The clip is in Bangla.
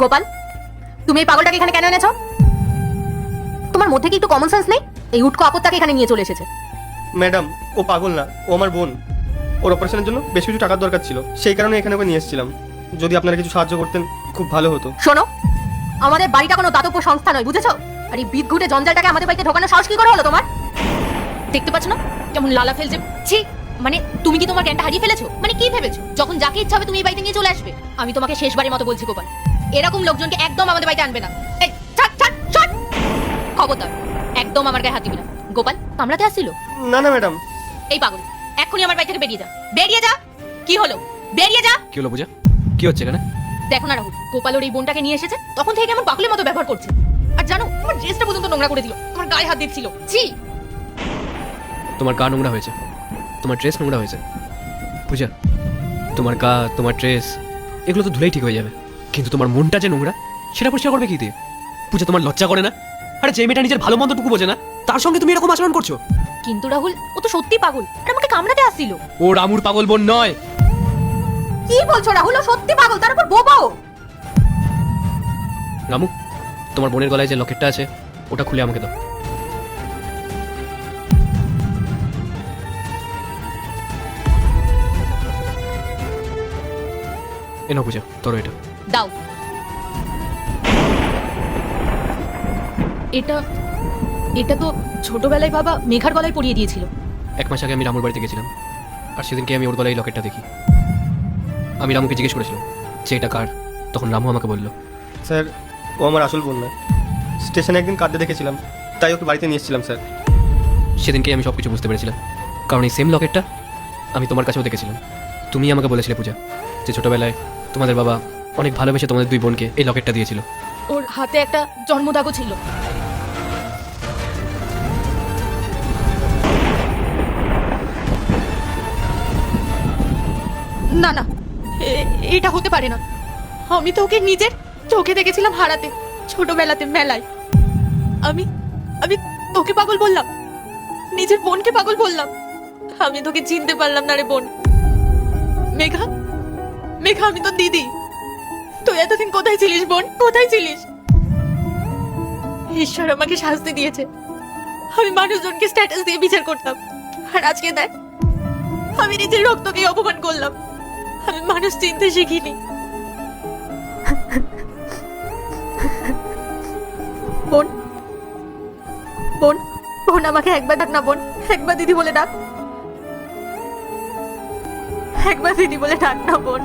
গোপাল, তুমি এই পাগলটাকে এখানে কেন এনেছো? তোমার মধ্যে কি একটু কমন সেন্স নেই? এই উটকো আপদটাকে এখানে নিয়ে চলে এসেছে। ম্যাডাম, ও পাগল না, ও আমার বোন। ওর অপারেশনের জন্য বেশ কিছু টাকার দরকার ছিল, সেই কারণে এখানে ওকে নিয়ে এসেছিলাম। যদি আপনারা কিছু সাহায্য করতেন খুব ভালো হতো। শোনো, আমাদের বাড়িটা কোনো দাতব্য সংস্থা নয়, বুঝেছো? আর এই বিদঘুটে জঞ্জালটাকে আমাদের বাড়িতে ঢোকানোর সাহস কি করে হলো তোমার? দেখতে পাচ্ছ না কেমন লালা ফেলছে? ছি, মানে তুমি কি তোমার জ্ঞানটা হারিয়ে ফেলেছো? মানে কি ভেবেছো যখন যাকে ইচ্ছা হবে তুমি এই বাড়িতে নিয়ে চলে আসবে? আমি তোমাকে শেষবারের মতো বলছি গোপাল, এরকম লোকজনকে একদম আমাদের বাড়িতে আনবে না। এই ছাড় ছাড় ছাড়, খবরদার একদম আমার গায়ে হাত দিবি না। গোপাল কামড়াতে আসছিল? না না ম্যাডাম। এই পাগল, এক্ষুনি আমার বাড়ি থেকে বেরিয়ে যা, বেরিয়ে যা। কি হলো? বেরিয়ে যা। কি হলো পূজা? কি হচ্ছে এখানে? দেখো না রাহুল, গোপাল ওর এই বোনটাকে নিয়ে এসেছে, তখন থেকে কেমন পাগলের মতো ব্যবহার করছে। আর জানো, আমার ড্রেসটা পর্যন্ত নোংরা করে দিল, আমার গায়ে হাত দিচ্ছিল। ছি। তোমার গা নোংরা হয়েছে, তোমার ড্রেস নোংরা হয়েছে। পূজা, তোমার গা, তোমার ড্রেস এগুলো তো ধুলেই ঠিক হয়ে যাবে, কিন্তু তোমার মনটা যে নোংরা সেটা পরিষ্কার করবে কি দিয়ে? পূজা, তোমার লজ্জা করে না? আরে যে মেয়েটা নিজের ভালো মন্দটুকু বোঝে না, তার সঙ্গে তুমি এরকম আচরণ করছো। কিন্তু রাহুল, ও তো সত্যি পাগল, আর আমাকে কামড়াতে আসছিল। ও রামুর পাগল বোন নয়। কি বলছো রাহুল? ও সত্যি পাগল, তার উপর বোবাও। রামু, তোমার বোনের গলায় যে লকেটটা আছে ওটা খুলে আমাকে দাও। এনো পূজা, তোর এটা দাও। এটা এটা তো ছোটবেলায় বাবা মেঘার গলায় পরিয়ে দিয়েছিল। 1 মাস আগে আমি রামুর বাড়িতে গেছিলাম, আর সেদিনকে আমি ওর গলায় এই লকেটটা দেখি। আমি রামুকে জিজ্ঞেস করেছিলাম যে এটা কার, তখন রামু আমাকে বলল স্যার, ও আমার আসল বোন না। স্টেশনে একদিন কাঁদতে দেখেছিলাম, তাই ওকে বাড়িতে নিয়ে এসেছিলাম স্যার। সেদিনকেই আমি সব কিছু বুঝতে পেরেছিলাম, কারণ এই সেম লকেটটা আমি তোমার কাছেও দেখেছিলাম। তুমি আমাকে বলেছিলে পূজা যে ছোটবেলায় তোমাদের বাবা অনেক ভালোবেসে তোমাদের 2 বোনকে এই লকেটটা দিয়েছিল। ওর হাতে একটা জন্মদাগও ছিল। না না, এটা হতে পারে না। আমি তো ওকে নিজের চোখে দেখেছিলাম হারাতে, ছোটবেলাতে মেলায়। আমি আমি তোকে পাগল বললাম, নিজের বোনকে পাগল বললাম। আমি তোকে চিনতে পারলাম না রে বোন। মেঘা, মেঘা, আমি তো দিদি। তুই এতদিন কোথায় ছিলিস বোন? কোথায় ছিলিস? ঈশ্বর আমাকে শাস্তি দিয়েছে। আমি মানুষজনকে স্ট্যাটাস দিয়ে বিচার করতাম, আর আজকে দেখ আমি নিজের রক্তকে অপমান করলাম। আমি মানুষ চিনতে শিখিনি। বোন, বোন, বোন, আমাকে একবার ডাক না বোন, একবার দিদি বলে ডাক, একবার দিদি বলে ডাক না বোন।